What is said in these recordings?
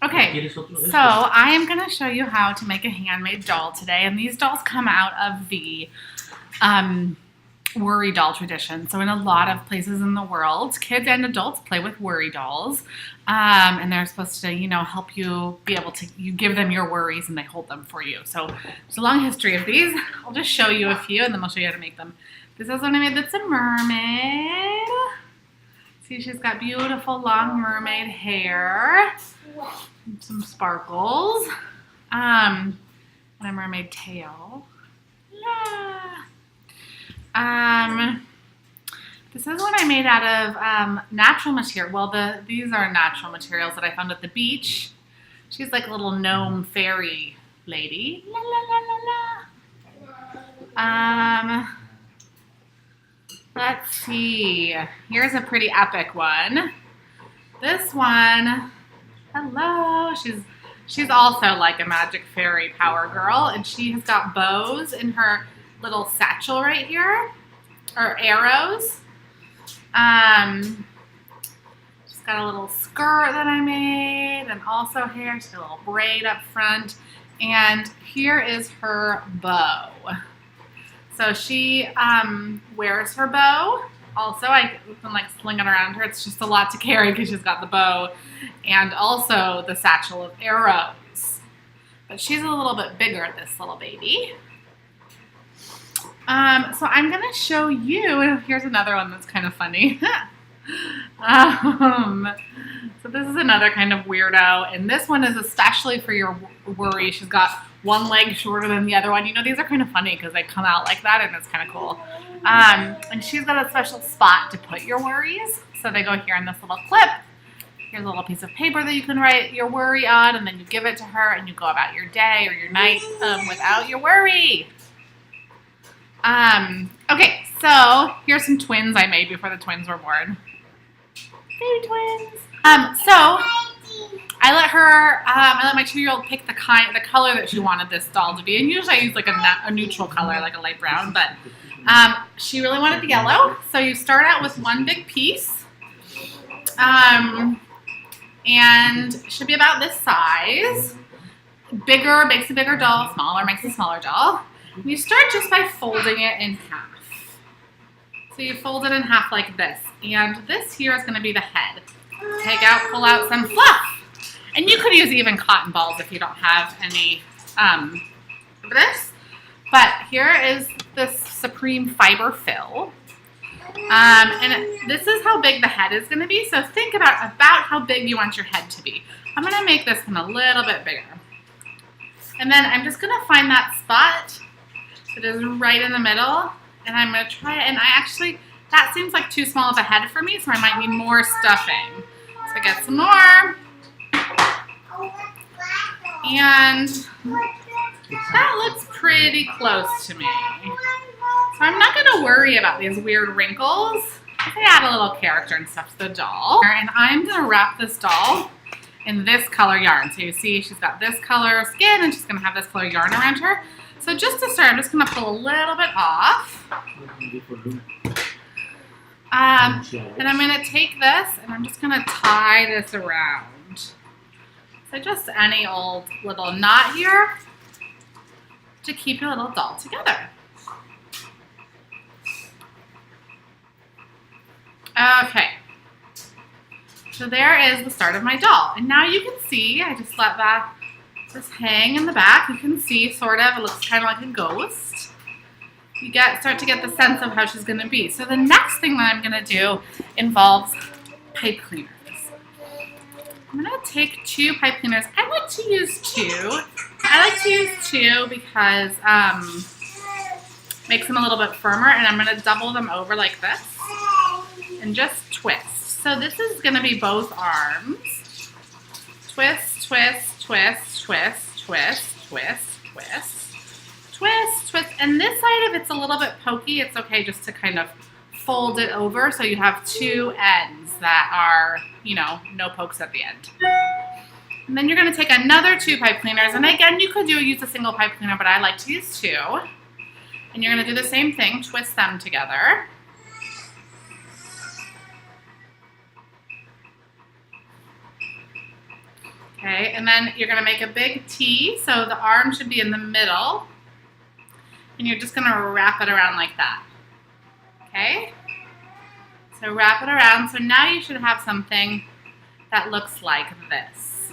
Okay, so I am going to show you how to make a handmade doll today, and these dolls come out of the worry doll tradition. So in a lot of places in the world, kids and adults play with worry dolls, and they're supposed to, you know, help you be able to, you give them your worries and they hold them for you. So there's a long history of these. I'll just show you a few and then I'll show you how to make them. This is one I made that's a mermaid. See, she's got beautiful long mermaid hair. Some sparkles, and a mermaid tail. This is what I made out of natural material. Well, these are natural materials that I found at the beach. She's like a little gnome fairy lady. La, la, la, la, la. Let's see. Here's a pretty epic one. This one. Hello. She's also like a magic fairy power girl, and she has got bows in her little satchel right here, or arrows. She's got a little skirt that I made, and also hair. She's got a little braid up front, and here is her bow. So she wears her bow. Also, I can like sling it around her. It's just a lot to carry because she's got the bow and also the satchel of arrows. But she's a little bit bigger, this little baby. So I'm going to show you, here's another one that's kind of funny. So this is another kind of weirdo, and this one is especially for your worry. She's got one leg shorter than the other one. You know, these are kind of funny because they come out like that, and it's kind of cool. And she's got a special spot to put your worries. So they go here in this little clip. Here's a little piece of paper that you can write your worry on, and then you give it to her, and you go about your day or your night without your worry. Okay, so here's some twins I made before the twins were born. Baby twins. So I let my 2-year-old pick the color that she wanted this doll to be, and usually I use like a neutral color, like a light brown, but she really wanted the yellow. So you start out with one big piece, and it should be about this size. Bigger makes a bigger doll, smaller makes a smaller doll. You start just by folding it in half. So you fold it in half like this, and this here is going to be the head. Pull out some fluff. And you could use even cotton balls if you don't have any of this. But here is this supreme fiber fill. And this is how big the head is going to be. So think about how big you want your head to be. I'm going to make this one a little bit bigger. And then I'm just going to find that spot that is right in the middle. And I'm going to try it. And that seems like too small of a head for me, so I might need more stuffing. So I get some more. And that looks pretty close to me. So I'm not going to worry about these weird wrinkles. They add a little character and stuff to the doll. And I'm going to wrap this doll in this color yarn. So you see she's got this color skin, and she's going to have this color yarn around her. So just to start, I'm just going to pull a little bit off. And I'm going to take this, and I'm just going to tie this around. So just any old little knot here to keep your little doll together. Okay. So there is the start of my doll. And now you can see, I just let that just hang in the back. You can see sort of, it looks kind of like a ghost. You start to get the sense of how she's going to be. So the next thing that I'm going to do involves pipe cleaners. I'm going to take 2 pipe cleaners. I like to use 2. I like to use 2 because it makes them a little bit firmer, and I'm going to double them over like this and just twist. So this is going to be both arms. Twist, twist, twist, twist, twist, twist, twist. Twist, twist, and this side, if it's a little bit pokey, it's okay just to kind of fold it over so you have 2 ends that are, you know, no pokes at the end. And then you're going to take another 2 pipe cleaners, and again, you could use a single pipe cleaner, but I like to use 2. And you're going to do the same thing, twist them together. Okay, and then you're gonna make a big T, so the arm should be in the middle. And you're just gonna wrap it around like that. Okay? So wrap it around. So now you should have something that looks like this.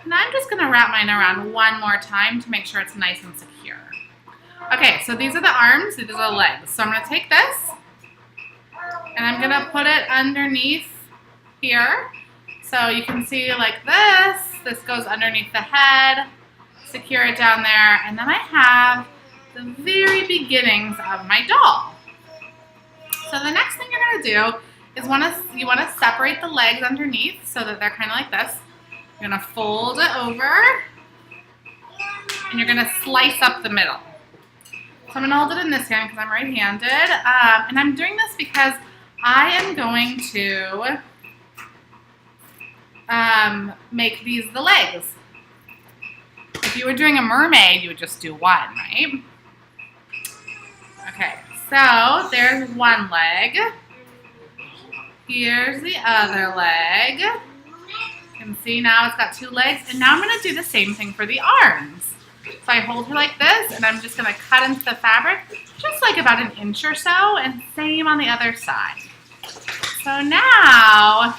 And I'm just gonna wrap mine around one more time to make sure it's nice and secure. Okay, so these are the arms, these are the legs. So I'm gonna take this, and I'm gonna put it underneath here. So you can see like this. This goes underneath the head, secure it down there, and then I have the very beginnings of my doll. So the next thing you're gonna do is you wanna separate the legs underneath so that they're kind of like this. You're gonna fold it over, and you're gonna slice up the middle. So I'm gonna hold it in this hand because I'm right-handed, and I'm doing this because I am going to make these the legs. If you were doing a mermaid, you would just do one, right? Okay, so there's one leg. Here's the other leg. You can see now it's got two legs, and now I'm gonna do the same thing for the arms. So I hold her like this, and I'm just gonna cut into the fabric, just like about an inch or so, and same on the other side. So now,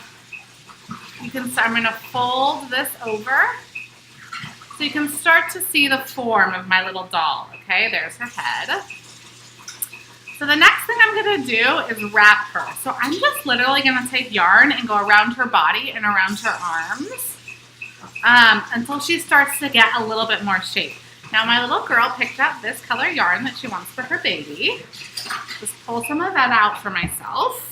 I'm gonna fold this over, so you can start to see the form of my little doll, okay? There's her head. So the next thing I'm gonna do is wrap her. So I'm just literally gonna take yarn and go around her body and around her arms until she starts to get a little bit more shape. Now my little girl picked up this color yarn that she wants for her baby. Just pull some of that out for myself.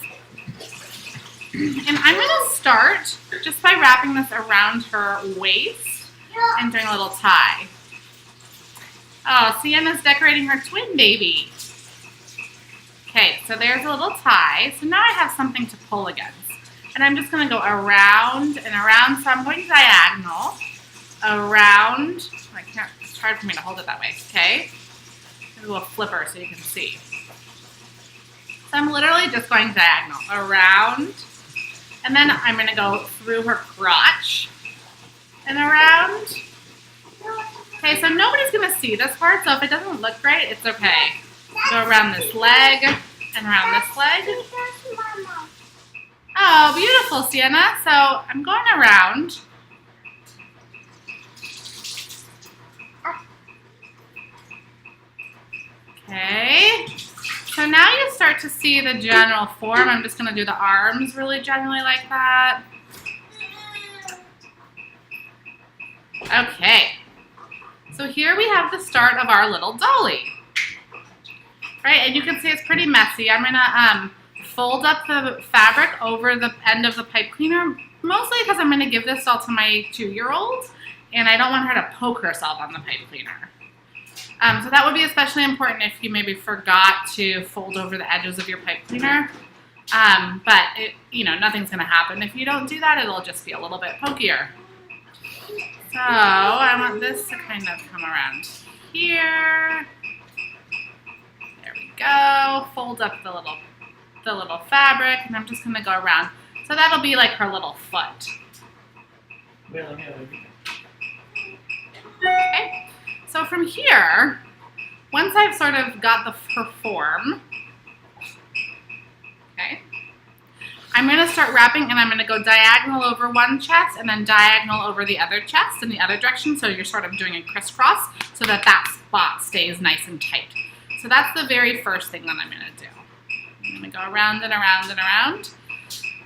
And I'm gonna start just by wrapping this around her waist and doing a little tie. Oh, Sienna's decorating her twin baby. Okay, so there's a little tie. So now I have something to pull against. And I'm just gonna go around and around. So I'm going diagonal, around. I can't, it's hard for me to hold it that way, okay? There's a little flipper so you can see. So I'm literally just going diagonal, around. And then I'm gonna go through her crotch and around. Okay, so nobody's gonna see this part, so if it doesn't look right, it's okay. Go around this leg and around this leg. Oh, beautiful, Sienna. So I'm going around. Okay. So now you start to see the general form. I'm just going to do the arms really generally like that. Okay. So here we have the start of our little dolly. Right, and you can see it's pretty messy. I'm gonna fold up the fabric over the end of the pipe cleaner, mostly because I'm gonna give this all to my 2-year-old, and I don't want her to poke herself on the pipe cleaner. So that would be especially important if you maybe forgot to fold over the edges of your pipe cleaner. But nothing's gonna happen. If you don't do that, it'll just be a little bit pokier. So I want this to kind of come around here. Go, fold up the little fabric, and I'm just gonna go around. So that'll be like her little foot. Okay, so from here, once I've sort of got her form, okay, I'm gonna start wrapping, and I'm gonna go diagonal over one chest and then diagonal over the other chest in the other direction, so you're sort of doing a crisscross so that that spot stays nice and tight. So that's the very first thing that I'm gonna do. I'm gonna go around and around and around.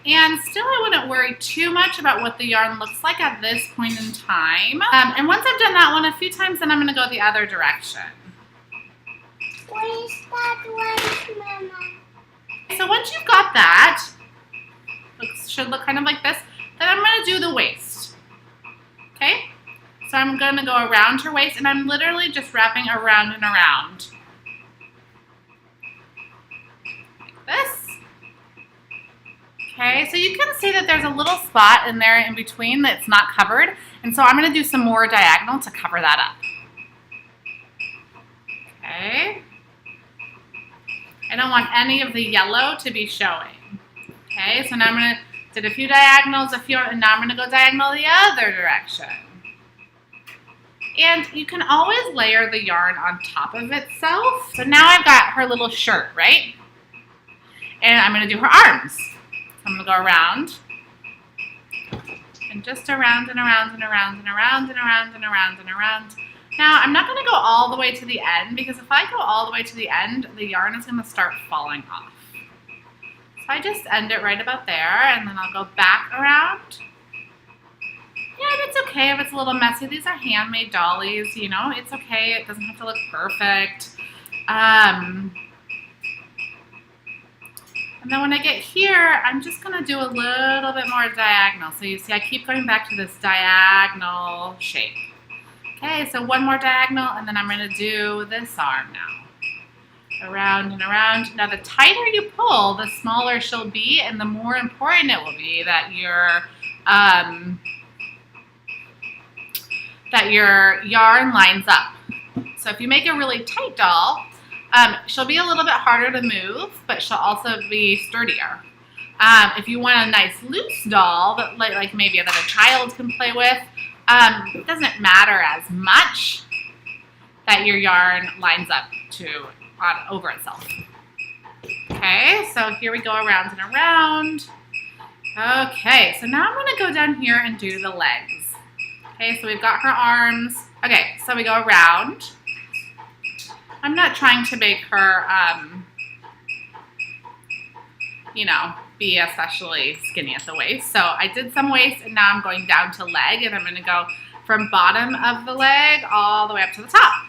And still I wouldn't worry too much about what the yarn looks like at this point in time. And once I've done that one a few times, then I'm gonna go the other direction. What is that one, Mama? So once you've got that, should look kind of like this, then I'm gonna do the waist, okay? So I'm gonna go around her waist, and I'm literally just wrapping around and around. This. Okay, so you can see that there's a little spot in there in between that's not covered, and so I'm going to do some more diagonal to cover that up. Okay. I don't want any of the yellow to be showing. Okay, so now I'm going to Did a few diagonals, and now I'm going to go diagonal the other direction. And you can always layer the yarn on top of itself. So now I've got her little shirt, right? And I'm going to do her arms. I'm going to go around. And just around and around and around and around and around and around and around. Now, I'm not going to go all the way to the end because if I go all the way to the end, the yarn is going to start falling off. So I just end it right about there, and then I'll go back around. Yeah, and it's okay if it's a little messy. These are handmade dollies, you know. It's okay. It doesn't have to look perfect. And then when I get here, I'm just going to do a little bit more diagonal. So you see I keep going back to this diagonal shape. Okay, so one more diagonal, and then I'm going to do this arm now. Around and around. Now, the tighter you pull, the smaller she'll be, and the more important it will be that your yarn lines up. So if you make a really tight doll, she'll be a little bit harder to move, but she'll also be sturdier. If you want a nice loose doll, that like maybe that a child can play with, it doesn't matter as much that your yarn lines up over itself. Okay, so here we go around and around. Okay, so now I'm going to go down here and do the legs. Okay, so we've got her arms. Okay, so we go around. I'm not trying to make her, you know, be especially skinny at the waist. So I did some waist, and now I'm going down to leg, and I'm going to go from bottom of the leg all the way up to the top.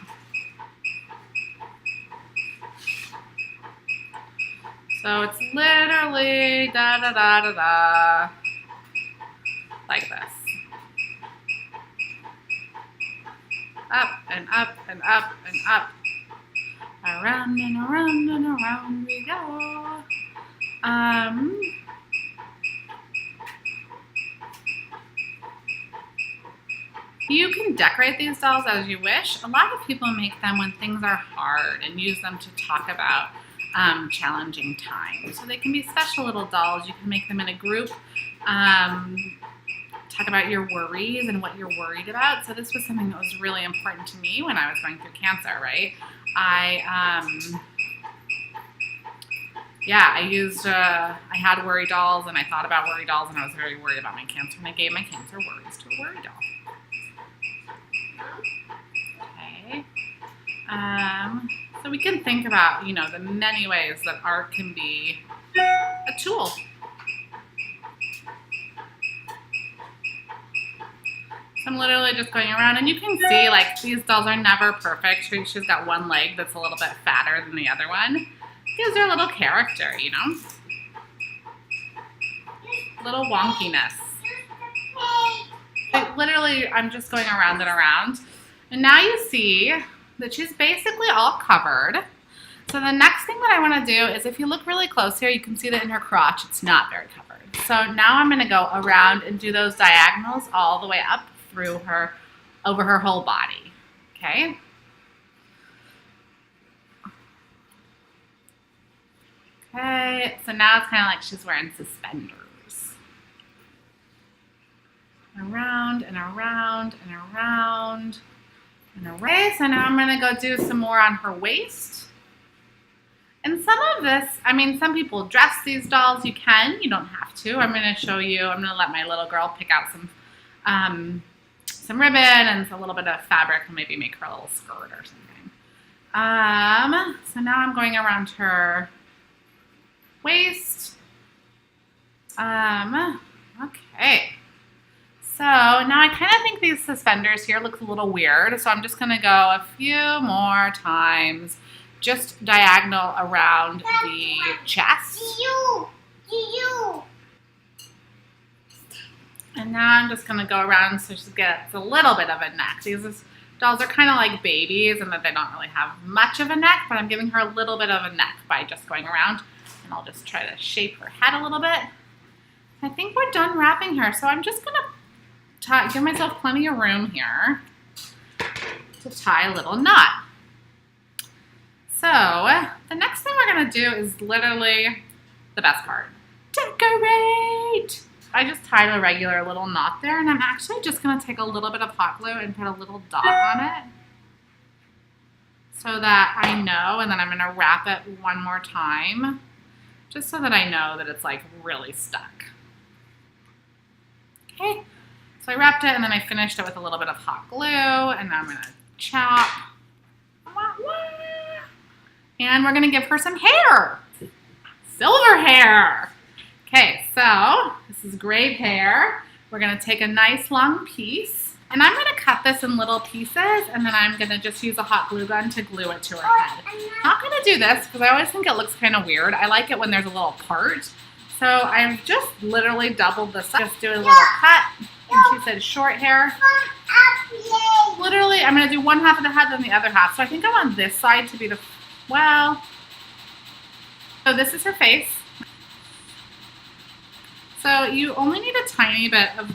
So it's literally da-da-da-da-da, like this. Up and up and up and up. Around and around and around we go. You can decorate these dolls as you wish. A lot of people make them when things are hard and use them to talk about challenging times. So they can be special little dolls. You can make them in a group. Talk about your worries and what you're worried about. So this was something that was really important to me when I was going through cancer, right? I had worry dolls, and I thought about worry dolls, and I was very worried about my cancer, and I gave my cancer worries to a worry doll. Okay. So we can think about, you know, the many ways that art can be a tool. So I'm literally just going around, and you can see, like, these dolls are never perfect. She's got one leg that's a little bit fatter than the other one. Gives her a little character, you know? Little wonkiness. But literally, I'm just going around and around. And now you see that she's basically all covered. So the next thing that I want to do is, if you look really close here, you can see that in her crotch, it's not very covered. So now I'm going to go around and do those diagonals all the way up through her, over her whole body. Okay? Okay, so now it's kind of like she's wearing suspenders. Around and around and around and around. Okay, so now I'm going to go do some more on her waist. And some of this, I mean, some people dress these dolls. You can, you don't have to. I'm going to show you, I'm going to let my little girl pick out some ribbon and a little bit of fabric and maybe make her a little skirt or something. So now I'm going around her waist. Okay. So now I kind of think these suspenders here look a little weird. So I'm just going to go a few more times, just diagonal around the chest. And now I'm just going to go around so she gets a little bit of a neck. These dolls are kind of like babies in that they don't really have much of a neck, but I'm giving her a little bit of a neck by just going around. And I'll just try to shape her head a little bit. I think we're done wrapping her. So I'm just going to give myself plenty of room here to tie a little knot. So the next thing we're going to do is literally the best part. Decorate! I just tied a regular little knot there, and I'm actually just going to take a little bit of hot glue and put a little dot on it so that I know, and then I'm going to wrap it one more time just so that I know that it's like really stuck. Okay, so I wrapped it and then I finished it with a little bit of hot glue, and now I'm going to chop. And we're going to give her some hair. Silver hair. Okay, so this is great hair. We're going to take a nice long piece, and I'm going to cut this in little pieces, and then I'm going to just use a hot glue gun to glue it to her head. Not going to do this because I always think it looks kind of weird. I like it when there's a little part. So I've just literally doubled this up. Just do a little cut. And she said short hair. Literally, I'm going to do one half of the head, then the other half. So I think I want this side to be the, well, so this is her face. So you only need a tiny bit of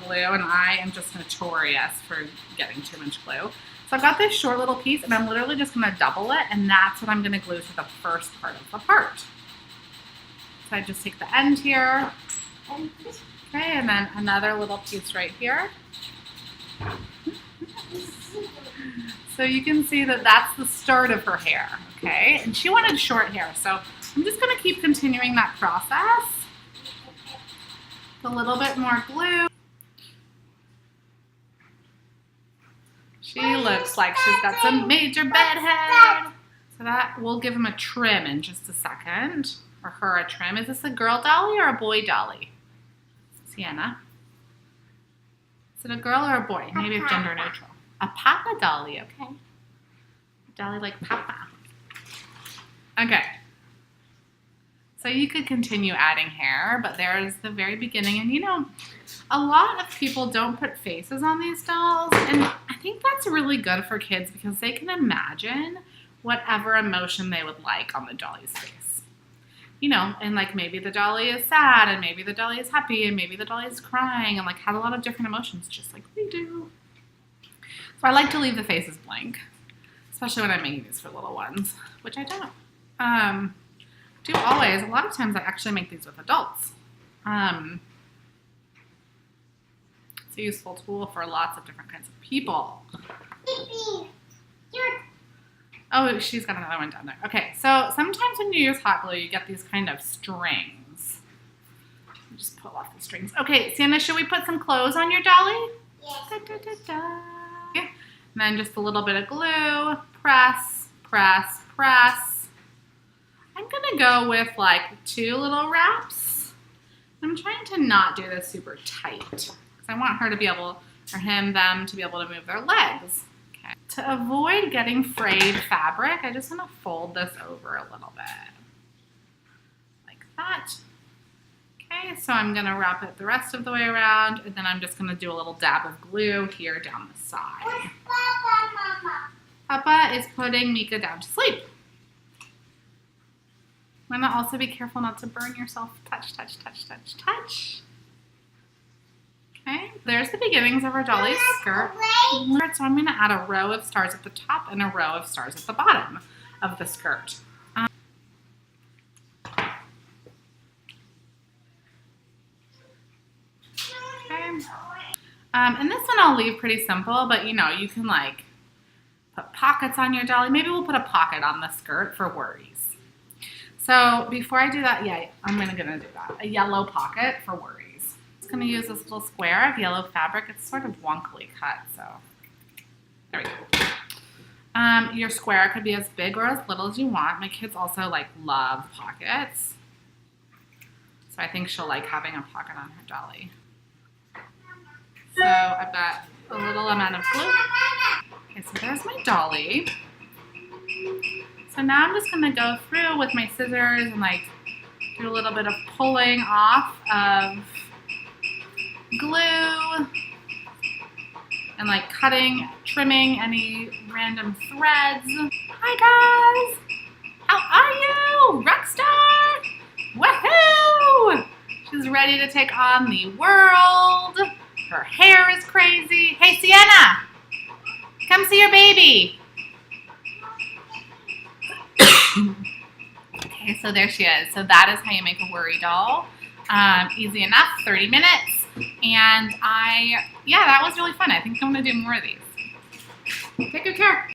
glue, and I am just notorious for getting too much glue. So I've got this short little piece, and I'm literally just going to double it, and that's what I'm going to glue to the first part of the part. So I just take the end here. Okay, and then another little piece right here. So you can see that that's the start of her hair, okay? And she wanted short hair, so I'm just going to keep continuing that process. A little bit more glue. She looks like she's got some major bedhead. So that, we'll give him a trim in just a second. Or her a trim. Is this a girl dolly or a boy dolly? Sienna. Is it a girl or a boy? Maybe it's gender neutral. A papa dolly, okay. A dolly like papa. Okay. So you could continue adding hair, but there's the very beginning. And you know, a lot of people don't put faces on these dolls. And I think that's really good for kids because they can imagine whatever emotion they would like on the dolly's face. You know, and like maybe the dolly is sad, and maybe the dolly is happy, and maybe the dolly is crying, and like has a lot of different emotions just like we do. So I like to leave the faces blank, especially when I'm making these for little ones, which I don't. Do always. A lot of times I actually make these with adults. It's a useful tool for lots of different kinds of people. Oh, she's got another one down there. Okay, so sometimes when you use hot glue, you get these kind of strings. Just pull off the strings. Okay, Sienna, should we put some clothes on your dolly? Yes. Da, da, da, da. Okay. And then just a little bit of glue. Press, press, press. I'm going to go with like 2 little wraps. I'm trying to not do this super tight because I want her to be able, or him, them, to be able to move their legs. Okay. To avoid getting frayed fabric, I just want to fold this over a little bit. Like that. Okay, so I'm going to wrap it the rest of the way around, and then I'm just going to do a little dab of glue here down the side. Where's Papa, Mama? Papa is putting Mika down to sleep. I'm going to also be careful not to burn yourself. Touch, touch, touch, touch, touch. Okay, there's the beginnings of our dolly's skirt. So I'm going to add a row of stars at the top and a row of stars at the bottom of the skirt. And this one I'll leave pretty simple, but you know, you can like put pockets on your dolly. Maybe we'll put a pocket on the skirt for worries. So before I do that, yeah, I'm gonna do that. A yellow pocket for worries. I'm just gonna use this little square of yellow fabric. It's sort of wonkily cut, so there we go. Your square could be as big or as little as you want. My kids also like love pockets. So I think she'll like having a pocket on her dolly. So I've got a little amount of glue. Okay, so there's my dolly. So now I'm just gonna go through with my scissors and like do a little bit of pulling off of glue and like cutting, trimming any random threads. Hi guys, how are you? Rockstar, woohoo! She's ready to take on the world. Her hair is crazy. Hey, Sienna, come see your baby. Okay, so there she is. So that is how you make a worry doll. Easy enough, 30 minutes. And yeah, that was really fun. I think I'm gonna do more of these. Take good care.